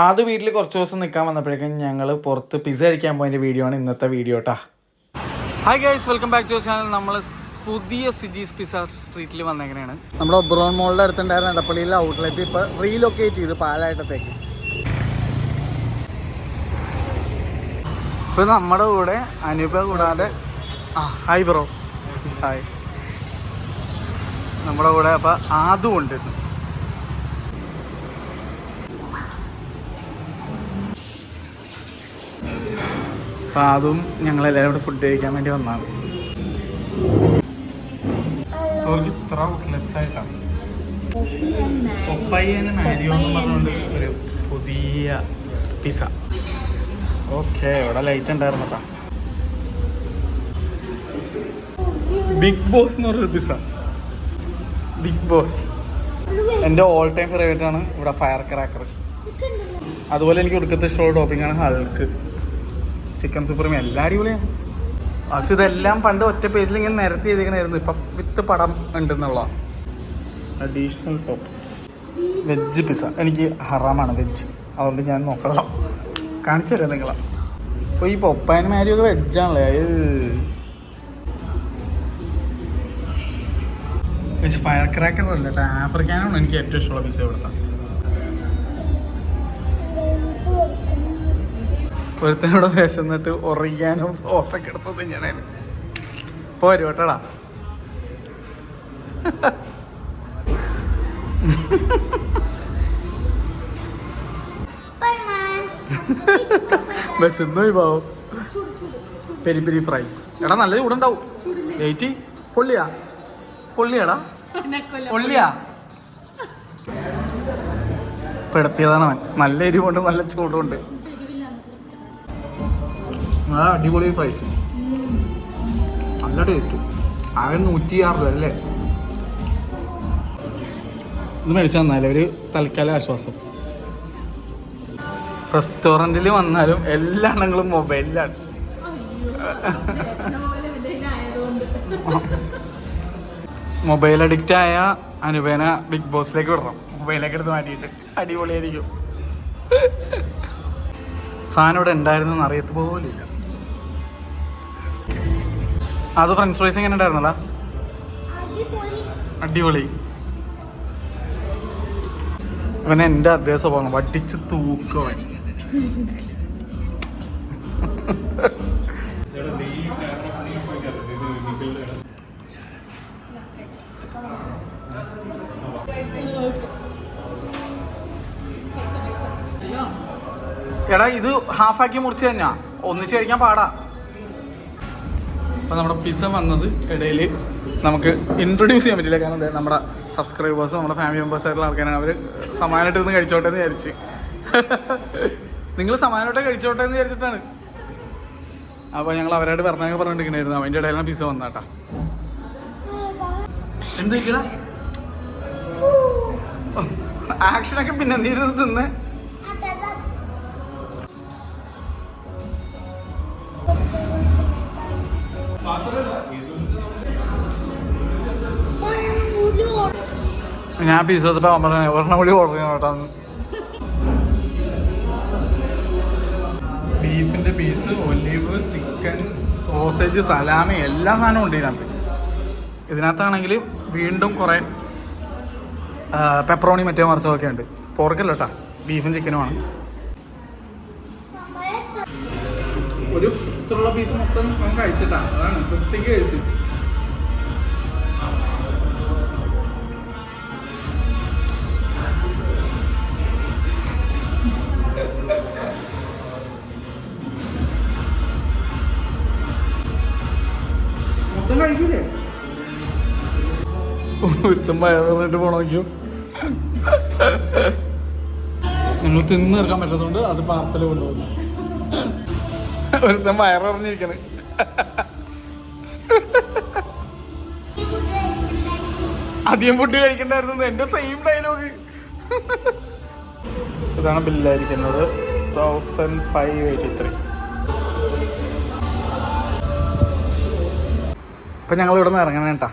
അത് വീട്ടിൽ കുറച്ച് ദിവസം നിൽക്കാൻ വന്നപ്പോഴേക്കും ഞങ്ങൾ പുറത്ത് പിസ്സ കഴിക്കാൻ പോയതിൻ്റെ വീഡിയോ ആണ് ഇന്നത്തെ വീഡിയോ കേട്ടോ. Hi guys, welcome back to channel. നമ്മൾ പുതിയ സിജീസ് പിസ്സ സ്ട്രീറ്റിൽ വന്നെങ്ങനെയാണ്. നമ്മുടെ ഒബ്രോൺ മോളിൻ്റെ അടുത്തുണ്ടായിരുന്ന എടപ്പള്ളിയിലെ ഔട്ട്ലെറ്റ് ഇപ്പോൾ റീലൊക്കേറ്റ് ചെയ്ത് പാലായിട്ടത്തേക്ക്. ഇപ്പോൾ നമ്മുടെ കൂടെ അനുപ കൂടാതെ ഹായ് ബ്രോ, ഹായ്. നമ്മുടെ കൂടെ അപ്പോൾ അതും ഉണ്ട്. അപ്പോൾ അതും ഞങ്ങളെല്ലാവരും കൂടെ ഫുഡ് കഴിക്കാൻ വേണ്ടി വന്നതാണ്. അവർക്ക് ഇത്ര ഔട്ട്ലെറ്റ്സ് ആയിട്ടാണ്. ഒപ്പയ്യന് മാരിയോ എന്ന് പറഞ്ഞുകൊണ്ട് ഒരു പുതിയ പിസ്സ. ഓക്കെ, ഇവിടെ ലൈറ്റ് ഉണ്ടായിരുന്നു കേട്ടോ. ബിഗ് ബോസ് എന്ന് പറഞ്ഞൊരു പിസ്സ. ബിഗ് ബോസ് എൻ്റെ ഓൾ ടൈം ഫേവറേറ്റ് ആണ്. ഇവിടെ ഫയർ ക്രാക്കർ. അതുപോലെ എനിക്ക് ഒടുക്കത്തെ ഇഷ്ടമുള്ള ടോപ്പിംഗ് ആണ് ഹൾക്ക്, ചിക്കൻ സുപ്രീം. എല്ലാം അടിപൊളിയാണ്. പക്ഷെ ഇതെല്ലാം പണ്ട് ഒറ്റ പേജിൽ ഇങ്ങനെ നിരത്തി ചെയ്തിരിക്കണായിരുന്നു. ഇപ്പം വിത്ത് പടം ഉണ്ടെന്നുള്ള അഡീഷണൽ ടോപ്പിങ്സ്. വെജ് പിസ്സ എനിക്ക് ഹറാമാണ് വെജ്, അതുകൊണ്ട് ഞാൻ നോക്കണം. കാണിച്ചു തരാം നിങ്ങളെ. അപ്പോൾ ഈ പൊപ്പാനും മാരിയൊക്കെ വെജാണല്ലേ. ഫയർ ക്രാക്കർ അല്ല കേട്ടോ, ആഫ്രിക്കാനാണ് എനിക്ക് ഏറ്റവും ഇഷ്ടമുള്ള പിസ്സ ഇവിടുത്തെ. ഒരുത്തനോട് വിശന്നിട്ട് ഒറിഗാനോ സോസൊക്കെ എടുത്തത് ഞാൻ പോരും കേട്ടോടാ. വിശന്നു പാവം. Peri peri fries. എടാ നല്ല ചൂടുണ്ടാവും. വെയിറ്റ്. പൊള്ളിയാടാ പൊള്ളിയാ. പെടുത്തിയതാണ് അവൻ. നല്ല എരിവുണ്ട്, നല്ല ചൂടുണ്ട്. അടിപൊളി ഫ്രൈസ്, നല്ല ടേസ്റ്റ്. ആകെ 106 രൂപ അല്ലേ. ഇത് മേടിച്ചാൽ തന്നാലേ ഒരു തൽക്കാല ആശ്വാസം. റെസ്റ്റോറൻറ്റിൽ വന്നാലും എല്ലാ എണ്ണങ്ങളും മൊബൈലിലാണ്. മൊബൈൽ അഡിക്റ്റ് ആയ അനുപേന ബിഗ് ബോസിലേക്ക് വിടണം. മൊബൈലൊക്കെ എടുത്ത് മാറ്റിയിട്ട് അടിപൊളിയായിരിക്കും. സാധനം ഇവിടെ ഉണ്ടായിരുന്നെന്ന് അറിയത്ത് പോലില്ല. അത് ഫ്രഞ്ച് ഫ്രൈസ് എങ്ങനെ ഉണ്ടായിരുന്നല്ല? അടിപൊളി. അവനെ എൻ്റെ അതേ സ്വഭാവം വട്ടിച്ച് തൂക്കോ. എടാ ഇത് ഹാഫാക്കി മുറിച്ച് തന്നെയാ, ഒന്നിച്ച് കഴിക്കാൻ പാടാ. അപ്പോൾ നമ്മുടെ പിസ്സ വന്നത് ഇടയിൽ നമുക്ക് ഇൻട്രൊഡ്യൂസ് ചെയ്യാൻ പറ്റില്ല. കാരണം നമ്മുടെ സബ്സ്ക്രൈബേഴ്സും നമ്മുടെ ഫാമിലി മെമ്പേഴ്സായിട്ടുള്ള ആൾക്കാരാണ്. അവർ സമാനമായിട്ട് ഇരുന്ന് കഴിച്ചോട്ടെ എന്ന് വിചാരിച്ച്. നിങ്ങൾ സമാനമായിട്ട് കഴിച്ചോട്ടെ എന്ന് വിചാരിച്ചിട്ടാണ്. അപ്പോൾ ഞങ്ങൾ അവരായിട്ട് പറഞ്ഞിരിക്കണായിരുന്നു. അവൻ്റെ ഇടയിലാണ് പിസ്സ വന്നാട്ടാ. എന്ത് വെച്ചാ ആക്ഷനൊക്കെ പിന്നെ എന്തിരുന്ന് തിന്ന്. ഞാൻ പിസ്സ പറഞ്ഞ ഒരെണ്ണം കൂടി ഓർഡർ ചെയ്യണം കേട്ടോ. ബീഫിൻ്റെ piece, olive, chicken, sausage, salami, എല്ലാ സാധനവും ഉണ്ട് ഇതിനകത്ത്. ഇതിനകത്താണെങ്കിൽ വീണ്ടും കുറേ പെപ്പറോണി മറ്റേ മറിച്ചതൊക്കെ ഉണ്ട്. പോർക്കല്ല കേട്ടോ, ബീഫും ചിക്കനുമാണ്. ഒരു ഇത്രയുള്ള പീസ് മൊത്തം അവൻ കഴിച്ചിട്ടാണ്. അതാണ് വൃത്തിക്ക് കഴിച്ച്. മൊത്തം കഴിക്കില്ലേ? ഒരുത്തം വയറിട്ട് പോണോക്കിയോ. ഞങ്ങൾ തിന്ന് തീർക്കാൻ പറ്റുന്നതുകൊണ്ട് അത് പാർസൽ കൊണ്ടുപോകുന്നു. ഒരുത്തം വയറിഞ്ഞിരിക്കണ്. അധികം ഫുഡ് കഴിക്കണ്ടായിരുന്നു. എൻ്റെ സെയിം ഡയലോഗ്. ഇതാണ് ബില്ലായിരിക്കുന്നത്, 1583. അപ്പം ഞങ്ങൾ ഇവിടെ നിന്ന് ഇറങ്ങണം കേട്ടോ.